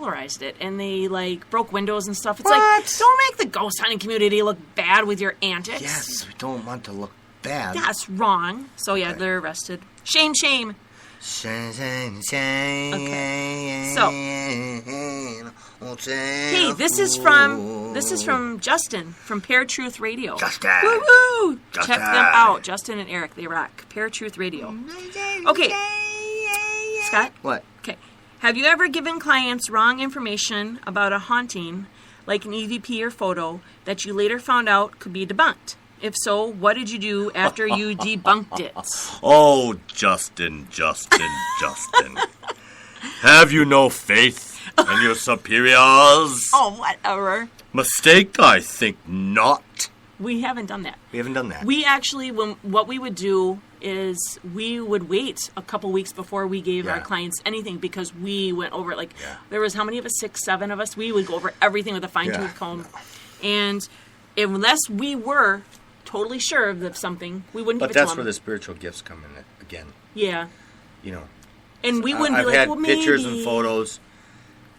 burglarized it, and they, like, broke windows and stuff. It's What? like, don't make the ghost hunting community look bad with your antics. Yes, we don't want to look bad. That's wrong. So, yeah, they're arrested. Shame, shame. Okay. So, hey, this is from Justin from Paratruth Radio. Justin. Woo-hoo! Justin. Check them out. Justin and Eric, they rock. Paratruth Radio. Okay. Scott? What? Okay. Have you ever given clients wrong information about a haunting, like an EVP or photo, that you later found out could be debunked? If so, what did you do after you debunked it? Oh, Justin. Have you no faith in your superiors? Oh, whatever. Mistake? I think not. We haven't done that. We haven't done that. We actually, what we would do is we would wait a couple weeks before we gave our clients anything, because we went over it. Like, there was how many of us? 6, 7 of us. We would go over everything with a fine-tooth comb. And unless we were totally sure of something, we wouldn't give it to them. But that's where the spiritual gifts come in again. Yeah. You know. And we wouldn't be like, well, maybe. I've had pictures and photos,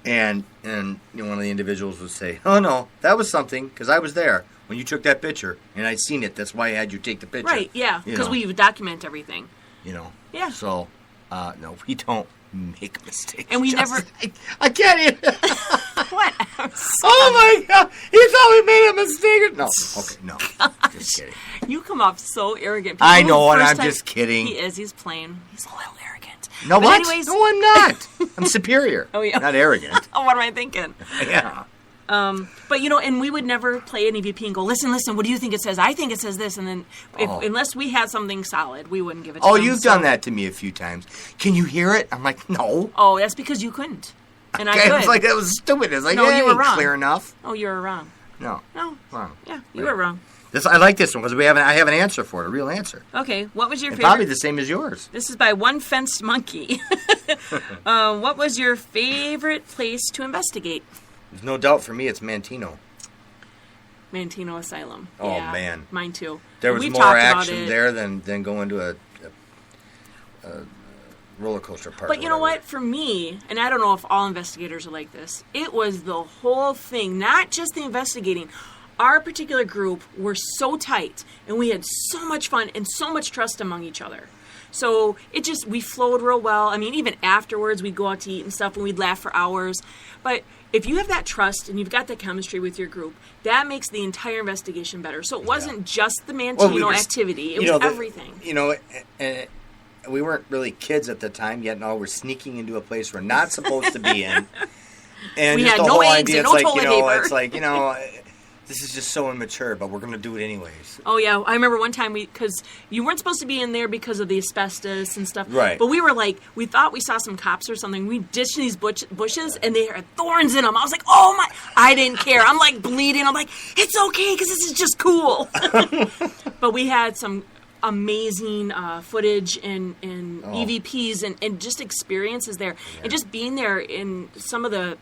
and one of the individuals would say, oh, no, that was something, because I was there when you took that picture, and I'd seen it. That's why I had you take the picture. Right, yeah, because we document everything. You know. Yeah. So, no, we don't make mistakes. And we never... I can't even... What? Oh, my God. He thought we made a mistake. No. Okay, no. Just kidding. You come off so arrogant. People I know, and I'm just kidding. He is. He's plain. He's a little arrogant. No, but what? Anyways, no, I'm not. I'm superior. Oh, yeah. Not arrogant. Oh, what am I thinking? Yeah. But, and we would never play an EVP and go, listen, what do you think it says? I think it says this. And then unless we had something solid, we wouldn't give it to them. Oh, you've done that to me a few times. Can you hear it? I'm like, no. Oh, that's because you couldn't. And okay, I could. It was like, that was stupid. It's like, no, you were ain't wrong. Clear enough. Oh, you were wrong. No. Wrong. Yeah, you were wrong. I like this one because I have an answer for it, a real answer. Okay, what was your favorite? Probably the same as yours. This is by One Fenced Monkey. What was your favorite place to investigate? There's no doubt for me it's Mantino. Mantino Asylum. Oh, yeah, man. Mine too. There was more action there than going to a roller coaster park. But you know what? For me, and I don't know if all investigators are like this, it was the whole thing, not just the investigating. Our particular group were so tight, and we had so much fun and so much trust among each other. So we flowed real well. I mean, even afterwards, we'd go out to eat and stuff, and we'd laugh for hours. But if you have that trust and you've got that chemistry with your group, that makes the entire investigation better. So it wasn't just the Mantino activity. It was everything. We weren't really kids at the time, yet now we're sneaking into a place we're not supposed to be in. And we just had the no whole eggs idea, and no toilet paper. It's like, this is just so immature, but we're going to do it anyways. Oh, yeah. I remember one time because you weren't supposed to be in there because of the asbestos and stuff. Right. But we were like, we thought we saw some cops or something. We ditched these bushes, and they had thorns in them. I was like, oh, my. I didn't care. I'm like bleeding. I'm like, it's okay because this is just cool. But we had some amazing footage and EVPs and just experiences there. Yeah. And just being there in some of the...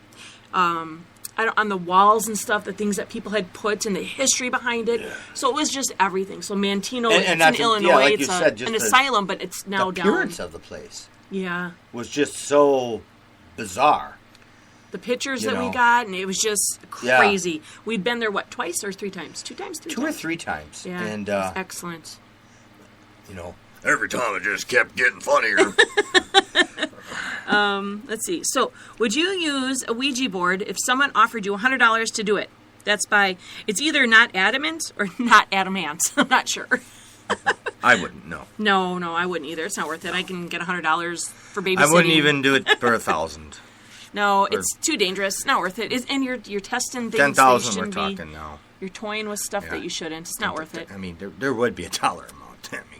on the walls and stuff, the things that people had put and the history behind it. Yeah. So it was just everything. So Mantino, it's in Illinois. Like it's an asylum, but it's now down. The appearance of the place was just so bizarre. The pictures that we got, and it was just crazy. Yeah. We'd been there, twice or 3 times? 2 times? 3 times? 2 or 3 times. Yeah, and, it was excellent. Every time it just kept getting funnier. Let's see. So, would you use a Ouija board if someone offered you $100 to do it? It's either not adamant or not adamant. I'm not sure. I wouldn't, no. No, I wouldn't either. It's not worth it. I can get $100 for babysitting. I wouldn't even do it for $1,000. No, it's too dangerous. It's not worth it. And you're testing things 10,000 we're talking now. You're toying with stuff that you shouldn't. It's not worth it. I mean, there would be a dollar amount.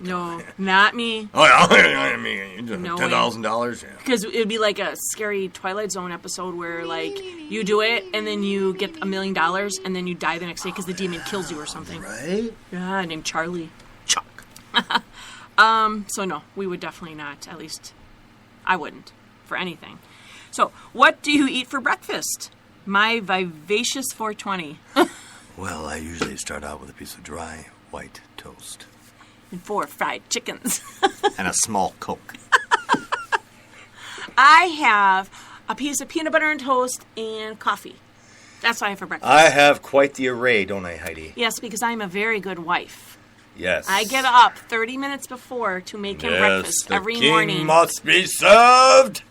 No, not me. Oh, yeah, I mean, $10,000. Yeah. Because it would be like a scary Twilight Zone episode where, like, you do it and then you get $1 million and then you die the next day because the demon kills you or something. Right? Yeah, named Charlie. Chuck. So no, we would definitely not. At least I wouldn't for anything. So, what do you eat for breakfast? My vivacious 420. Well, I usually start out with a piece of dry white toast. And 4 fried chickens. And a small Coke. I have a piece of peanut butter and toast, and coffee. That's what I have for breakfast. I have quite the array, don't I, Heidi? Yes, because I'm a very good wife. Yes. I get up 30 minutes before to make him breakfast every morning. The king must be served.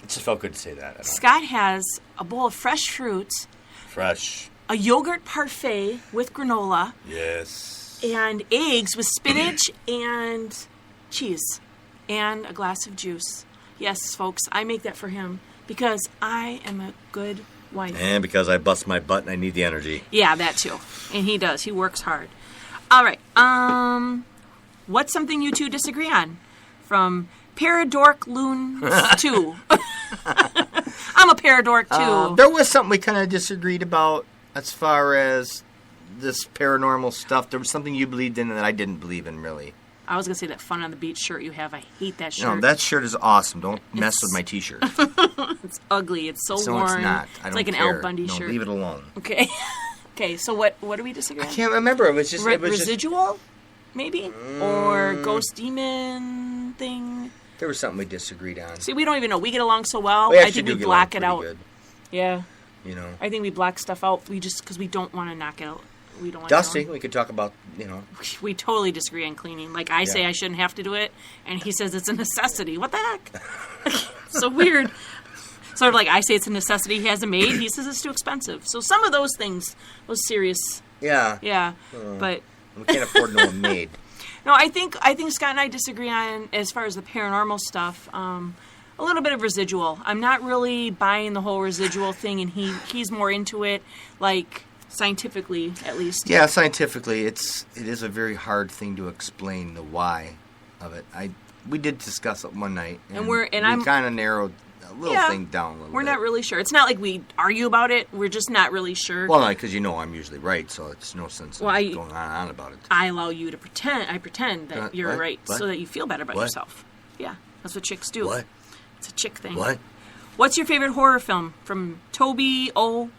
It just felt good to say that. Scott has a bowl of fresh fruits. Fresh. A yogurt parfait with granola. Yes. And eggs with spinach and cheese. And a glass of juice. Yes, folks, I make that for him because I am a good wife. And because I bust my butt and I need the energy. Yeah, that too. And he does. He works hard. All right. What's something you two disagree on? From Paradork Loon 2. I'm a Paradork too. There was something we kind of disagreed about as far as this paranormal stuff. There was something you believed in that I didn't believe in, really. I was going to say that Fun on the Beach shirt you have. I hate that shirt. No, that shirt is awesome. Don't mess with my T-shirt. It's ugly. It's so No, worn. it's not. It's like an Al Bundy shirt. Leave it alone. Okay. Okay, so what do we disagree on? I can't remember. It was just... Residual, maybe? Or ghost demon thing? There was something we disagreed on. See, we don't even know. We get along so well. We I think we block it out. Good, yeah. you know. I think we black stuff out. We just because we don't want to knock it out. We don't want Dusting, we could talk about, We totally disagree on cleaning. Like I say, I shouldn't have to do it, and he says it's a necessity. What the heck? So weird. Sort of like I say it's a necessity. He has a maid. He says it's too expensive. So some of those things was serious. Yeah. Yeah, but we can't afford no maid. No, I think Scott and I disagree on as far as the paranormal stuff. A little bit of residual. I'm not really buying the whole residual thing, and he's more into it, like scientifically at least. Yeah, scientifically, it is a very hard thing to explain the why of it. We did discuss it one night, and we kind of narrowed a little thing down a little bit. We're not really sure. It's not like we argue about it. We're just not really sure. Well, because I'm usually right, so it's no sense in going on about it. I allow you to pretend. I pretend that you're right, What? so that you feel better about yourself. Yeah, that's what chicks do. What? It's a chick thing. What? What's your favorite horror film from Toby O.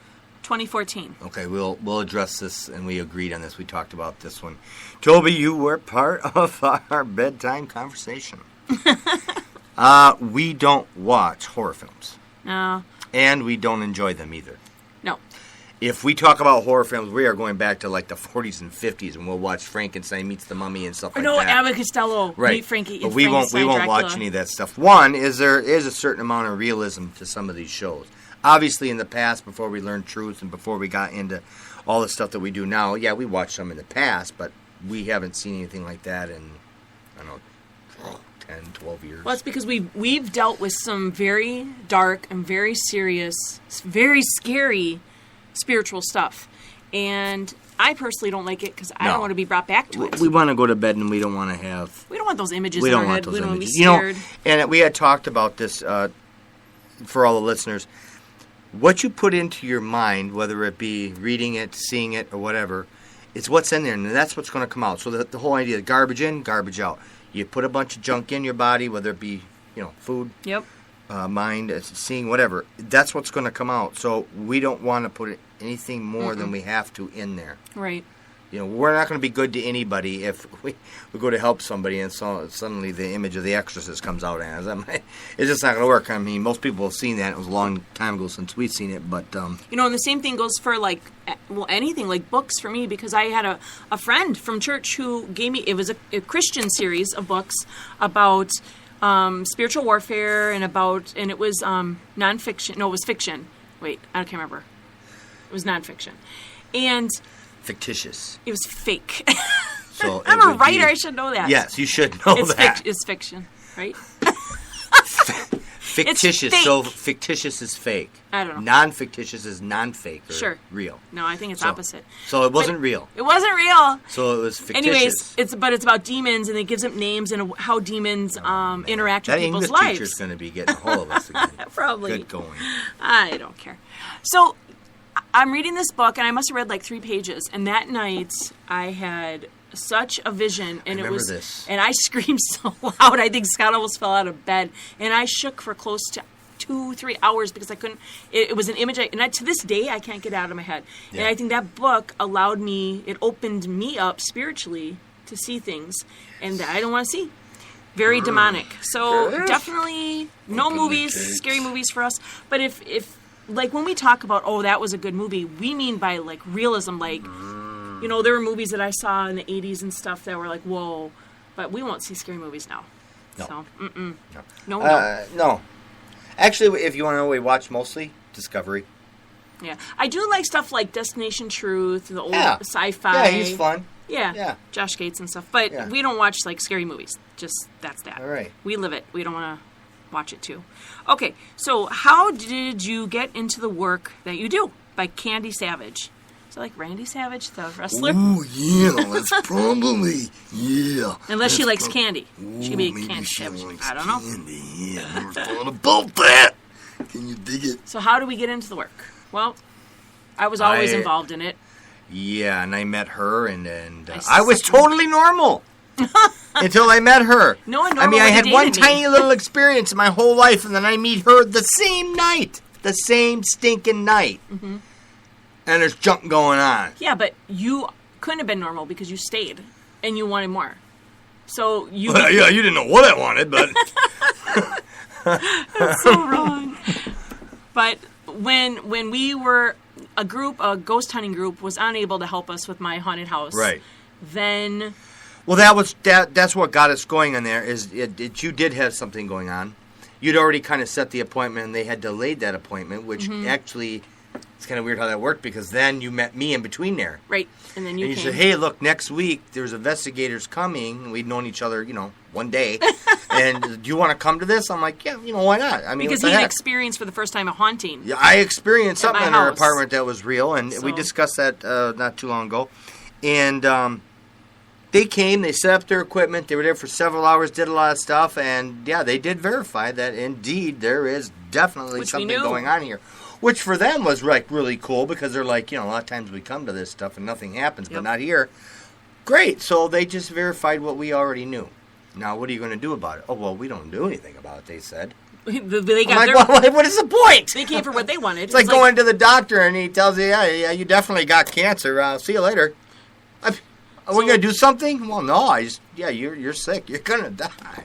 2014? Okay, we'll address this, and we agreed on this. We talked about this one. Toby, you were part of our bedtime conversation. We don't watch horror films. No. And we don't enjoy them either. No. If we talk about horror films, we are going back to like the 40s and 50s, and we'll watch Frankenstein Meets the Mummy and stuff like that. No, Abbott Costello. Right. Meet Frankie. But we won't watch any of that stuff. One is there is a certain amount of realism to some of these shows. Obviously, in the past, before we learned truth and before we got into all the stuff that we do now, yeah, we watched some in the past, but we haven't seen anything like that in, I don't know, 10, 12 years. Well, it's because we've dealt with some very dark and very serious, very scary spiritual stuff. And I personally don't like it because I don't want to be brought back to it. We want to go to bed and we don't want to have... We don't want those images in our head. We don't want to be scared. And we had talked about this for all the listeners. What you put into your mind, whether it be reading it, seeing it, or whatever, it's what's in there, and that's what's going to come out. So the whole idea of garbage in, garbage out. You put a bunch of junk in your body, whether it be, food, mind, seeing, whatever. That's what's going to come out. So we don't want to put anything more than we have to in there. Right. We're not going to be good to anybody if we go to help somebody and suddenly the image of the Exorcist comes out as it's just not going to work. I mean, most people have seen that. It was a long time ago since we've seen it, but and the same thing goes for anything like books for me, because I had a friend from church who gave me, it was a Christian series of books about spiritual warfare and it was nonfiction. No, it was fiction. Wait, I can't remember. It was nonfiction, and fictitious. It was fake. So I'm a writer. I should know that. Yes, you should know that. It's fiction, right? Fictitious. So fictitious is fake. I don't know. Non-fictitious is non-fake or real. No, I think it's opposite. So it wasn't real. It wasn't real. So it was fictitious. Anyways, it's about demons, and it gives them names and how demons interact with people's lives. That English teacher's going to be getting a hold of us again. Probably. Good going. I don't care. So I'm reading this book, and I must have read like 3 pages. And that night, I had such a vision, and and I screamed so loud. I think Scott almost fell out of bed, and I shook for close to 2-3 hours because I couldn't. It was an image, to this day I can't get out of my head. Yeah. And I think that book allowed me. It opened me up spiritually to see things, and that I don't want to see. Very demonic. So Yes. definitely no Open the movies, gates. scary movies for us. But if like when we talk about, oh, that was a good movie, we mean by like realism, like, you know, there were movies that I saw in the 80s and stuff that were like, whoa, but we won't see scary movies now. No. So, No. no. No. Actually, if you want to know what we watch mostly, Discovery. Yeah. I do like stuff like Destination Truth, the old Yeah. sci-fi. Yeah, he's fun. Yeah. Yeah. Josh Gates and stuff. But Yeah. we don't watch like scary movies. Just that's that. All right. We live it. We don't want to watch it too. Okay. So how did you get into the work that you do? By Candy Savage. So like Randy Savage, the wrestler? Ooh, yeah, that's probably, yeah. Unless she That's likes prob- candy. She could Ooh, be a maybe Candy she Savage. likes I don't know. candy. Yeah, I never thought about that. Can you dig it? So how do we get into the work? Well, I was always I- involved in it. Yeah, and I met her, and I I was totally normal until I met her. No one I mean, I normally had dated one me. tiny little experience in my whole life, and then I meet her the same night, the same stinking night, and there's junk going on. Yeah, but you couldn't have been normal because you stayed and you wanted more. So you Well, yeah, you didn't know what I wanted, but so wrong. But when we were a ghost hunting group was unable to help us with my haunted house. right. Then Well, that's what got us going on there. Is you did have something going on? You'd already kind of set the appointment, and they had delayed that appointment, which actually it's kind of weird how that worked because then you met me in between there. right, and then you And you came. said, "Hey, look, next week there's investigators coming. And we'd known each other, one day. And do you want to come to this?" I'm like, "Yeah, why not?" I mean, because what he the had heck? experienced for the first time a haunting. Yeah, I experienced At something my in our house. apartment that was real, and we So- discussed that not too long ago. And they came, they set up their equipment, they were there for several hours, did a lot of stuff, and yeah, they did verify that indeed there is definitely Which we something knew. going on here. Which for them was like really cool because they're like, a lot of times we come to this stuff and nothing happens, Yep. but not here. Great, so they just verified what we already knew. Now, what are you going to do about it? Oh, well, we don't do anything about it, they said. They I'm got like, their, well, what is the point? they came for what they wanted. It's like going to the doctor and he tells you, yeah, you definitely got cancer. See you later. Are we going to do something? Well, no, you're sick. You're going to die.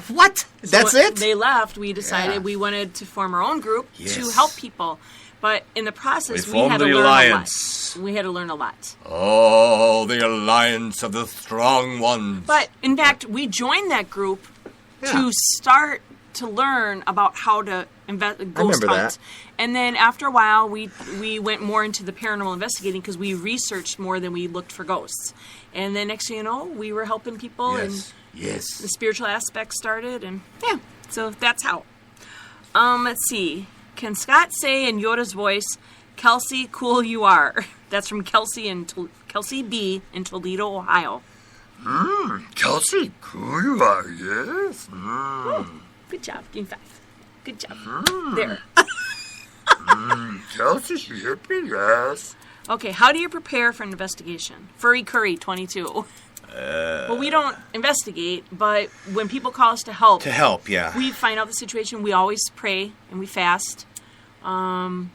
What? That's when it? They left. We decided Yeah. we wanted to form our own group to Yes. help people. But in the process, We we had formed to the learn alliance. a lot. We had to learn a lot. Oh, the alliance of the strong ones. But in fact, we joined that group Yeah. to start to learn about how to ghost remember hunt. that. And then after a while, we went more into the paranormal investigating because we researched more than we looked for ghosts. And then next thing you know, we were helping people, and Yes. the spiritual aspect started, and yeah, so that's how. Let's see. Can Scott say in Yoda's voice, "Kelsey, cool you are"? That's from Kelsey B in Toledo, Ohio. Kelsey, cool you are, yes. Good job. Give me 5. Good job. There. Kelsey, she hit me, yes. Okay, how do you prepare for an investigation? Furry Curry 22. Well, we don't investigate, but when people call us to help, Yeah. we find out the situation. We always pray and we fast. And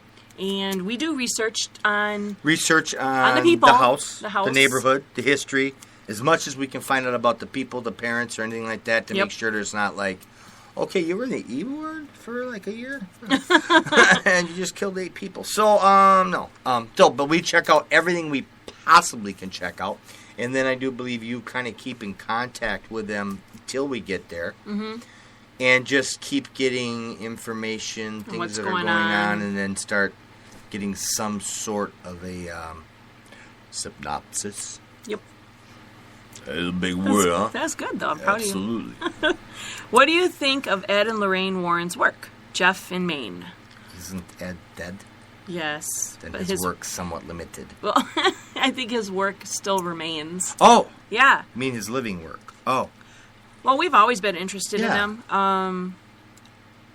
we do research on Research on the people, the house, the house. the neighborhood, the history, as much as we can find out about the people, the parents, or anything like that to Yep. make sure there's not like, okay, you were in the E ward for like a year, and you just killed 8 people. So, no. But we check out everything we possibly can check out, and then I do believe you kind of keep in contact with them till we get there, and just keep getting information, things what's that are going going on. and then start getting some sort of a synopsis. Yep. That's a big word, huh? That's good, though. I'm proud Absolutely. of you. What do you think of Ed and Lorraine Warren's work? Jeff in Maine. Isn't Ed dead? Yes. Then but his work's somewhat limited. Well, I think his work still remains. Oh, Yeah. I mean his living work. Oh, Well, we've always been interested in Yeah. them.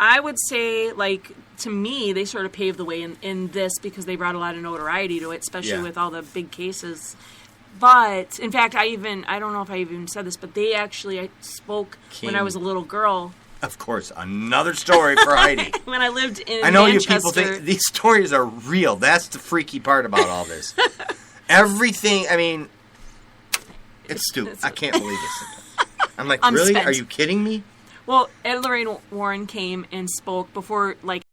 I would say, like, to me, they sort of paved the way in this because they brought a lot of notoriety to it, especially Yeah. with all the big cases. But, in fact, I don't know if I even said this, but I spoke when I was a little girl. of course, another story for Heidi. When I lived in I know Manchester. you people think these stories are real. That's the freaky part about all this. Everything, I mean, it's stupid. I can't believe this. I'm like, I'm really? spent. Are you kidding me? Well, Ed Lorraine Warren came and spoke before, like,